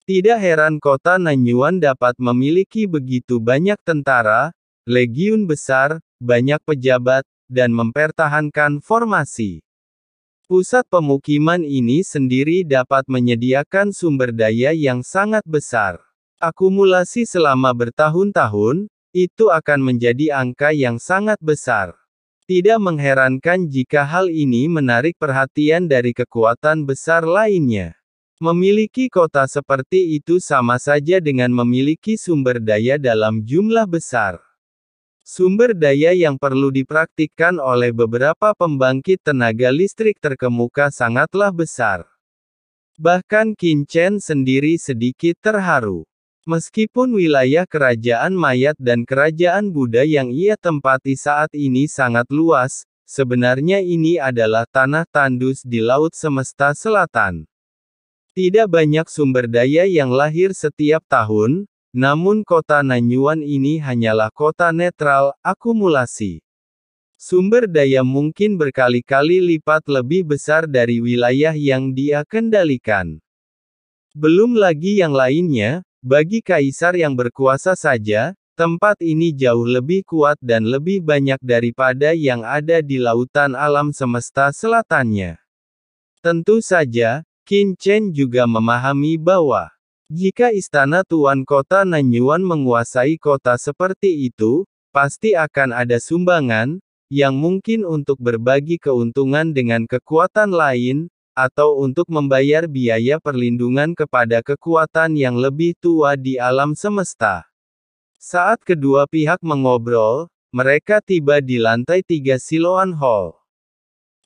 Tidak heran kota Nanyuan dapat memiliki begitu banyak tentara, legiun besar, banyak pejabat, dan mempertahankan formasi. Pusat pemukiman ini sendiri dapat menyediakan sumber daya yang sangat besar. Akumulasi selama bertahun-tahun, itu akan menjadi angka yang sangat besar. Tidak mengherankan jika hal ini menarik perhatian dari kekuatan besar lainnya. Memiliki kota seperti itu sama saja dengan memiliki sumber daya dalam jumlah besar. Sumber daya yang perlu dipraktikkan oleh beberapa pembangkit tenaga listrik terkemuka sangatlah besar. Bahkan Qin Chen sendiri sedikit terharu. Meskipun wilayah kerajaan Mayat dan kerajaan Buddha yang ia tempati saat ini sangat luas, sebenarnya ini adalah tanah tandus di Laut Semesta Selatan. Tidak banyak sumber daya yang lahir setiap tahun, namun kota Nanyuan ini hanyalah kota netral, akumulasi. Sumber daya mungkin berkali-kali lipat lebih besar dari wilayah yang dia kendalikan. Belum lagi yang lainnya, bagi kaisar yang berkuasa saja, tempat ini jauh lebih kuat dan lebih banyak daripada yang ada di lautan alam semesta selatannya. Tentu saja, Qin Chen juga memahami bahwa, jika istana tuan kota Nanyuan menguasai kota seperti itu, pasti akan ada sumbangan, yang mungkin untuk berbagi keuntungan dengan kekuatan lain, atau untuk membayar biaya perlindungan kepada kekuatan yang lebih tua di alam semesta. Saat kedua pihak mengobrol, mereka tiba di lantai 3 Siloan Hall.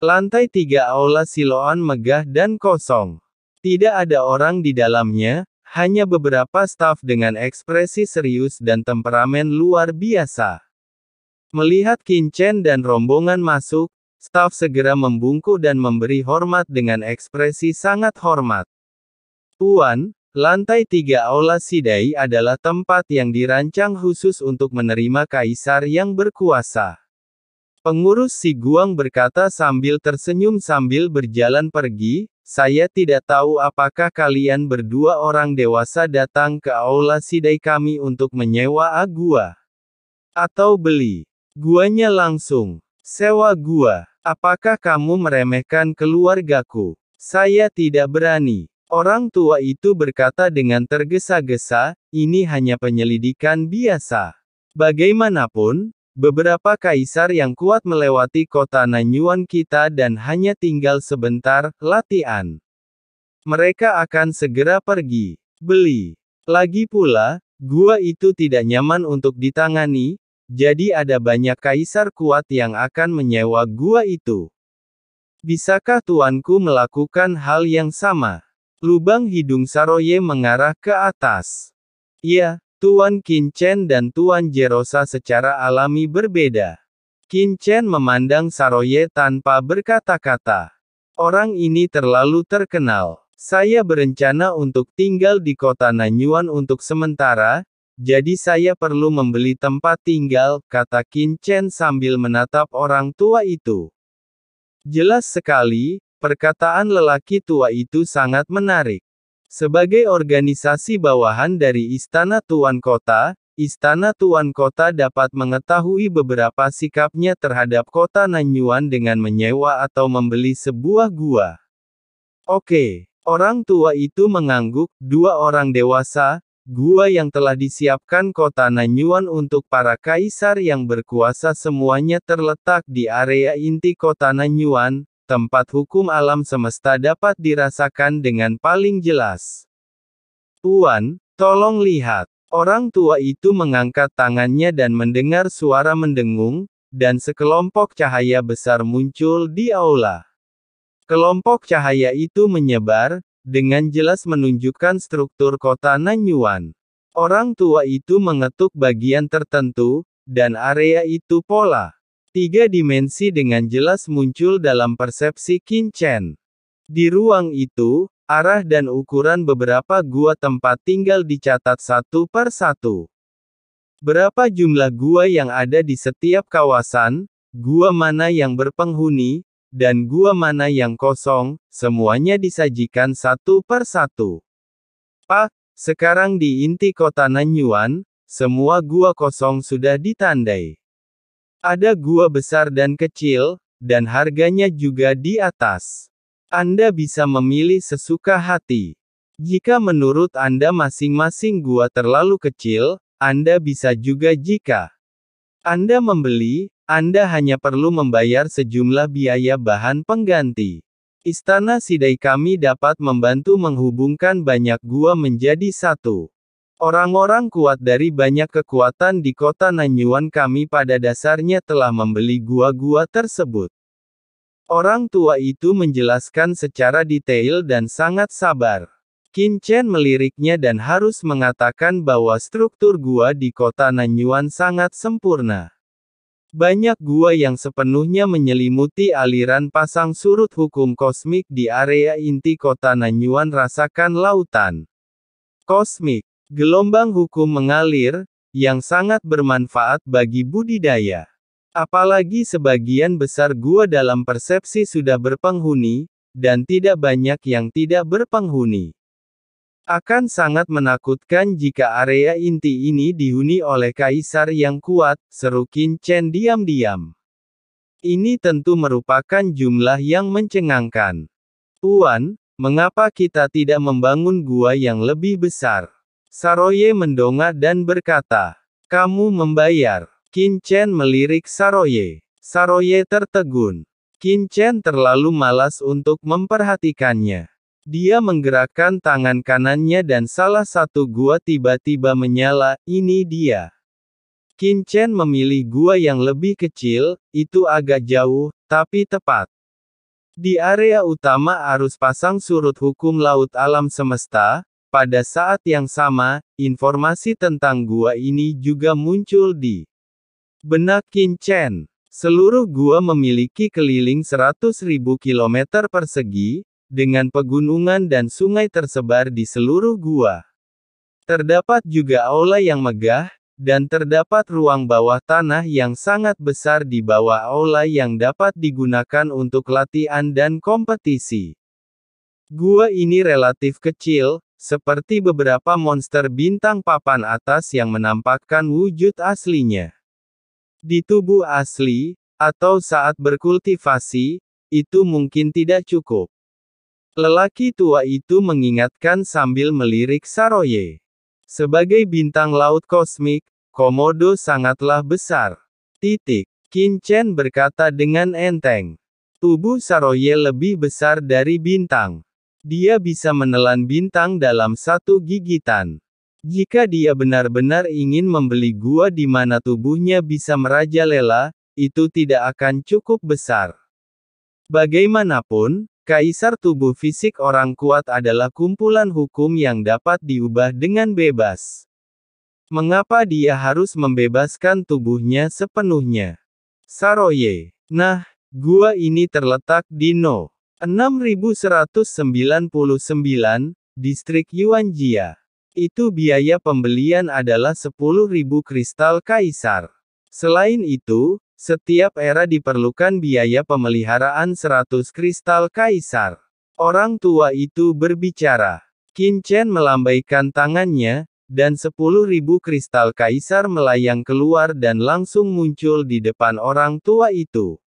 Lantai 3 aula Siloan megah dan kosong. Tidak ada orang di dalamnya, hanya beberapa staf dengan ekspresi serius dan temperamen luar biasa. Melihat Qin Chen dan rombongan masuk, staf segera membungkuk dan memberi hormat dengan ekspresi sangat hormat. Tuan, lantai 3 aula Sidai adalah tempat yang dirancang khusus untuk menerima kaisar yang berkuasa. Pengurus Si Guang berkata sambil tersenyum sambil berjalan pergi, saya tidak tahu apakah kalian berdua orang dewasa datang ke aula Sidai kami untuk menyewa gua. Atau beli. Guanya langsung. Sewa gua. Apakah kamu meremehkan keluargaku? Saya tidak berani. Orang tua itu berkata dengan tergesa-gesa, ini hanya penyelidikan biasa. Bagaimanapun, beberapa kaisar yang kuat melewati kota Nanyuan kita dan hanya tinggal sebentar, latihan. Mereka akan segera pergi. Beli. Lagi pula, gua itu tidak nyaman untuk ditangani, jadi ada banyak kaisar kuat yang akan menyewa gua itu. Bisakah tuanku melakukan hal yang sama? Lubang hidung Saroye mengarah ke atas. Ya. Tuan Qin Chen dan Tuan Jerosa secara alami berbeda. Qin Chen memandang Saroye tanpa berkata-kata. Orang ini terlalu terkenal. Saya berencana untuk tinggal di kota Nanyuan untuk sementara, jadi saya perlu membeli tempat tinggal, kata Qin Chen sambil menatap orang tua itu. Jelas sekali, perkataan lelaki tua itu sangat menarik. Sebagai organisasi bawahan dari Istana Tuan Kota dapat mengetahui beberapa sikapnya terhadap kota Nanyuan dengan menyewa atau membeli sebuah gua. Oke, orang tua itu mengangguk, dua orang dewasa, gua yang telah disiapkan kota Nanyuan untuk para kaisar yang berkuasa semuanya terletak di area inti kota Nanyuan. Tempat hukum alam semesta dapat dirasakan dengan paling jelas. Tuan, tolong lihat. Orang tua itu mengangkat tangannya dan mendengar suara mendengung, dan sekelompok cahaya besar muncul di aula. Kelompok cahaya itu menyebar, dengan jelas menunjukkan struktur kota Nanyuan. Orang tua itu mengetuk bagian tertentu, dan area itu pola. 3 dimensi dengan jelas muncul dalam persepsi Qin Chen. Di ruang itu, arah dan ukuran beberapa gua tempat tinggal dicatat satu per satu. Berapa jumlah gua yang ada di setiap kawasan, gua mana yang berpenghuni, dan gua mana yang kosong, semuanya disajikan satu per satu. Pak, Sekarang di inti kota Nanyuan, semua gua kosong sudah ditandai. Ada gua besar dan kecil, dan harganya juga di atas. Anda bisa memilih sesuka hati. Jika menurut Anda masing-masing gua terlalu kecil, Anda bisa juga jika Anda membeli, Anda hanya perlu membayar sejumlah biaya bahan pengganti. Istana Sidai kami dapat membantu menghubungkan banyak gua menjadi satu. Orang-orang kuat dari banyak kekuatan di kota Nanyuan kami pada dasarnya telah membeli gua-gua tersebut. Orang tua itu menjelaskan secara detail dan sangat sabar. Qin Chen meliriknya dan harus mengatakan bahwa struktur gua di kota Nanyuan sangat sempurna. Banyak gua yang sepenuhnya menyelimuti aliran pasang surut hukum kosmik di area inti kota Nanyuan. Rasakan lautan kosmik. Gelombang hukum mengalir, yang sangat bermanfaat bagi budidaya. Apalagi sebagian besar gua dalam persepsi sudah berpenghuni, dan tidak banyak yang tidak berpenghuni. Akan sangat menakutkan jika area inti ini dihuni oleh kaisar yang kuat, seru Qin Chen diam-diam. Ini tentu merupakan jumlah yang mencengangkan. Tuan, mengapa kita tidak membangun gua yang lebih besar? Saroye mendongak dan berkata, kamu membayar. Qin Chen melirik Saroye. Saroye tertegun. Qin Chen terlalu malas untuk memperhatikannya. Dia menggerakkan tangan kanannya dan salah satu gua tiba-tiba menyala. Ini dia. Qin Chen memilih gua yang lebih kecil, itu agak jauh, tapi tepat. Di area utama arus pasang surut hukum laut alam semesta, pada saat yang sama, informasi tentang gua ini juga muncul di benak Qin Chen. Seluruh gua memiliki keliling 100.000 km persegi, dengan pegunungan dan sungai tersebar di seluruh gua. Terdapat juga aula yang megah, dan terdapat ruang bawah tanah yang sangat besar di bawah aula yang dapat digunakan untuk latihan dan kompetisi. Gua ini relatif kecil, seperti beberapa monster bintang papan atas yang menampakkan wujud aslinya. Di tubuh asli, atau saat berkultivasi, itu mungkin tidak cukup. Lelaki tua itu mengingatkan sambil melirik Saroye. Sebagai bintang laut kosmik, Komodo sangatlah besar. Qin Chen berkata dengan enteng. Tubuh Saroye lebih besar dari bintang. Dia bisa menelan bintang dalam satu gigitan. Jika dia benar-benar ingin membeli gua di mana tubuhnya bisa merajalela, itu tidak akan cukup besar. Bagaimanapun, kaisar tubuh fisik orang kuat adalah kumpulan hukum yang dapat diubah dengan bebas. Mengapa dia harus membebaskan tubuhnya sepenuhnya? Saroye. Nah, gua ini terletak di No. 6199, distrik Yuanjia. Itu biaya pembelian adalah 10.000 kristal kaisar. Selain itu, setiap era diperlukan biaya pemeliharaan 100 kristal kaisar. Orang tua itu berbicara. Qin Chen melambaikan tangannya, dan 10.000 kristal kaisar melayang keluar dan langsung muncul di depan orang tua itu.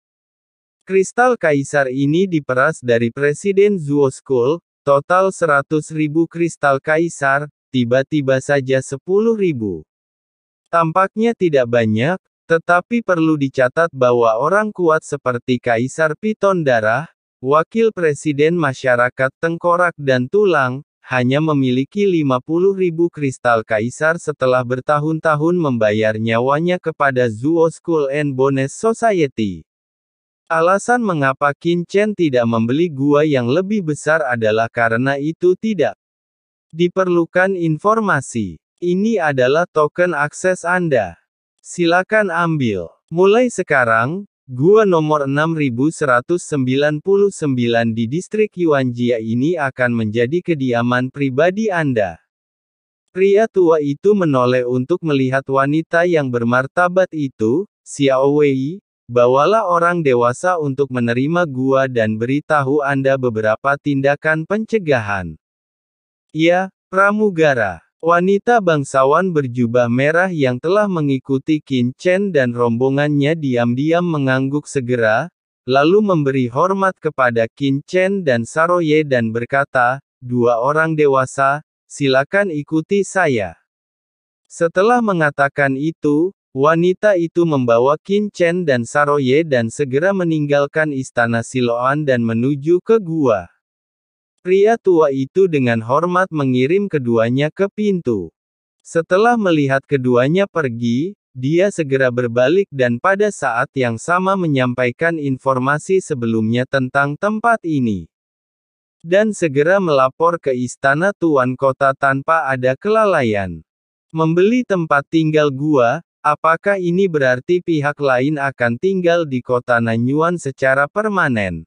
Kristal kaisar ini diperas dari Presiden Zuo School, total 100.000 kristal kaisar, tiba-tiba saja 10.000. Tampaknya tidak banyak, tetapi perlu dicatat bahwa orang kuat seperti Kaisar Piton Darah, Wakil Presiden Masyarakat Tengkorak dan Tulang, hanya memiliki 50.000 kristal kaisar setelah bertahun-tahun membayar nyawanya kepada Zuo School and Bones Society. Alasan mengapa Qin Chen tidak membeli gua yang lebih besar adalah karena itu tidak diperlukan informasi. Ini adalah token akses Anda. Silakan ambil. Mulai sekarang, gua nomor 6199 di distrik Yuanjia ini akan menjadi kediaman pribadi Anda. Pria tua itu menoleh untuk melihat wanita yang bermartabat itu. Xiao Wei, bawalah orang dewasa untuk menerima gua dan beritahu Anda beberapa tindakan pencegahan. Ya, Pramugara. Wanita bangsawan berjubah merah yang telah mengikuti Qin Chen dan rombongannya diam-diam mengangguk segera, lalu memberi hormat kepada Qin Chen dan Saroye dan berkata, "Dua orang dewasa, silakan ikuti saya." Setelah mengatakan itu, wanita itu membawa Qin Chen dan Saroye dan segera meninggalkan istana Siloan dan menuju ke gua. Pria tua itu dengan hormat mengirim keduanya ke pintu. Setelah melihat keduanya pergi, dia segera berbalik dan pada saat yang sama menyampaikan informasi sebelumnya tentang tempat ini. Dan segera melapor ke istana tuan kota tanpa ada kelalaian. Membeli tempat tinggal gua, apakah ini berarti pihak lain akan tinggal di kota Nanyuan secara permanen?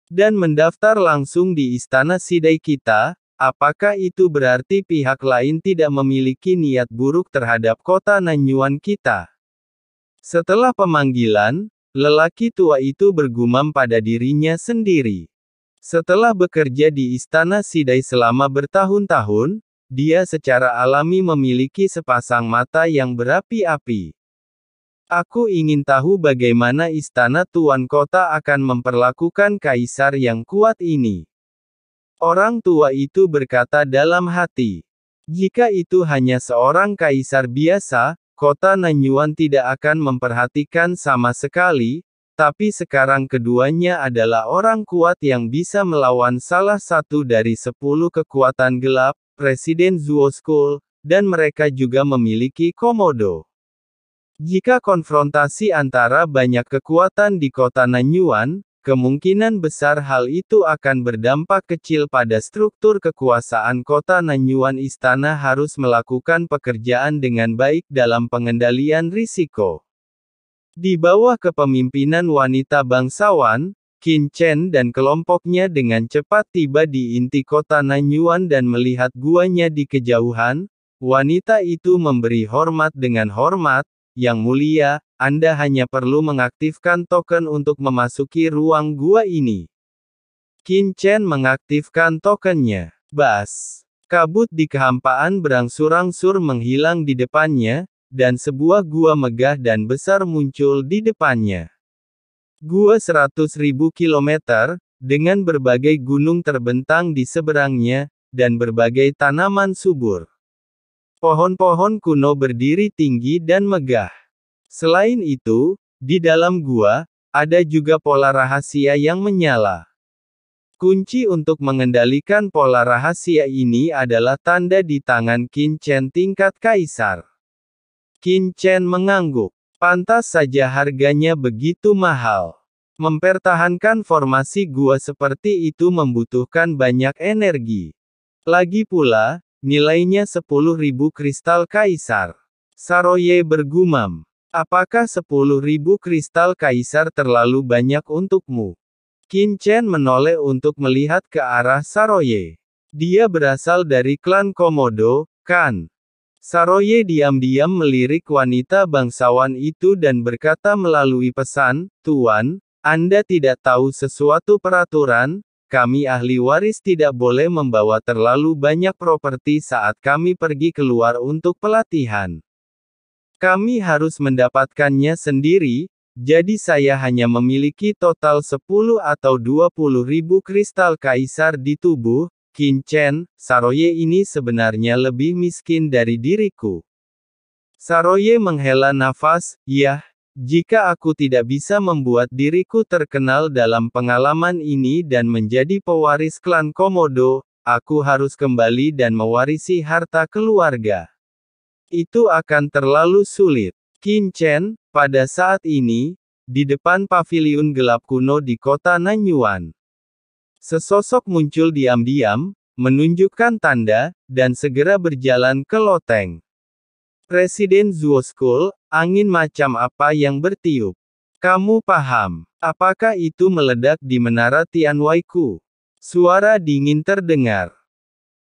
Dan mendaftar langsung di istana sidai kita, apakah itu berarti pihak lain tidak memiliki niat buruk terhadap kota Nanyuan kita? Setelah pemanggilan, lelaki tua itu bergumam pada dirinya sendiri. Setelah bekerja di istana sidai selama bertahun-tahun, dia secara alami memiliki sepasang mata yang berapi-api. Aku ingin tahu bagaimana istana tuan kota akan memperlakukan kaisar yang kuat ini. Orang tua itu berkata dalam hati. Jika itu hanya seorang kaisar biasa, kota Nanyuan tidak akan memperhatikan sama sekali, tapi sekarang keduanya adalah orang kuat yang bisa melawan salah satu dari 10 kekuatan gelap, Presiden Zuo School, dan mereka juga memiliki komodo. Jika konfrontasi antara banyak kekuatan di kota Nanyuan, kemungkinan besar hal itu akan berdampak kecil pada struktur kekuasaan kota Nanyuan. Istana harus melakukan pekerjaan dengan baik dalam pengendalian risiko. Di bawah kepemimpinan wanita bangsawan, Qin Chen dan kelompoknya dengan cepat tiba di inti kota Nanyuan dan melihat guanya di kejauhan. Wanita itu memberi hormat dengan hormat. Yang mulia, Anda hanya perlu mengaktifkan token untuk memasuki ruang gua ini. Qin Chen mengaktifkan tokennya. Bas. Kabut di kehampaan berangsur-angsur menghilang di depannya, dan sebuah gua megah dan besar muncul di depannya. Gua 100.000 kilometer, dengan berbagai gunung terbentang di seberangnya, dan berbagai tanaman subur. Pohon-pohon kuno berdiri tinggi dan megah. Selain itu, di dalam gua, ada juga pola rahasia yang menyala. Kunci untuk mengendalikan pola rahasia ini adalah tanda di tangan Qin Chen tingkat kaisar. Qin Chen mengangguk. Pantas saja harganya begitu mahal. Mempertahankan formasi gua seperti itu membutuhkan banyak energi. Lagi pula, nilainya 10.000 kristal kaisar. Saroye bergumam. Apakah 10.000 kristal kaisar terlalu banyak untukmu? Qin Chen menoleh untuk melihat ke arah Saroye. Dia berasal dari klan Komodo, kan? Saroye diam-diam melirik wanita bangsawan itu dan berkata melalui pesan, "Tuan, Anda tidak tahu sesuatu peraturan? Kami ahli waris tidak boleh membawa terlalu banyak properti saat kami pergi keluar untuk pelatihan. Kami harus mendapatkannya sendiri, jadi saya hanya memiliki total 10 atau 20.000 kristal kaisar di tubuh. Qin Chen, Saroye ini sebenarnya lebih miskin dari diriku." Saroye menghela nafas, "Yah, jika aku tidak bisa membuat diriku terkenal dalam pengalaman ini dan menjadi pewaris klan Komodo, aku harus kembali dan mewarisi harta keluarga. Itu akan terlalu sulit." Qin Chen, pada saat ini, di depan paviliun gelap kuno di kota Nanyuan. Sesosok muncul diam-diam, menunjukkan tanda, dan segera berjalan ke loteng. Presiden Zuo School, angin macam apa yang bertiup? Kamu paham? Apakah itu meledak di menara Tianwaiku? Suara dingin terdengar.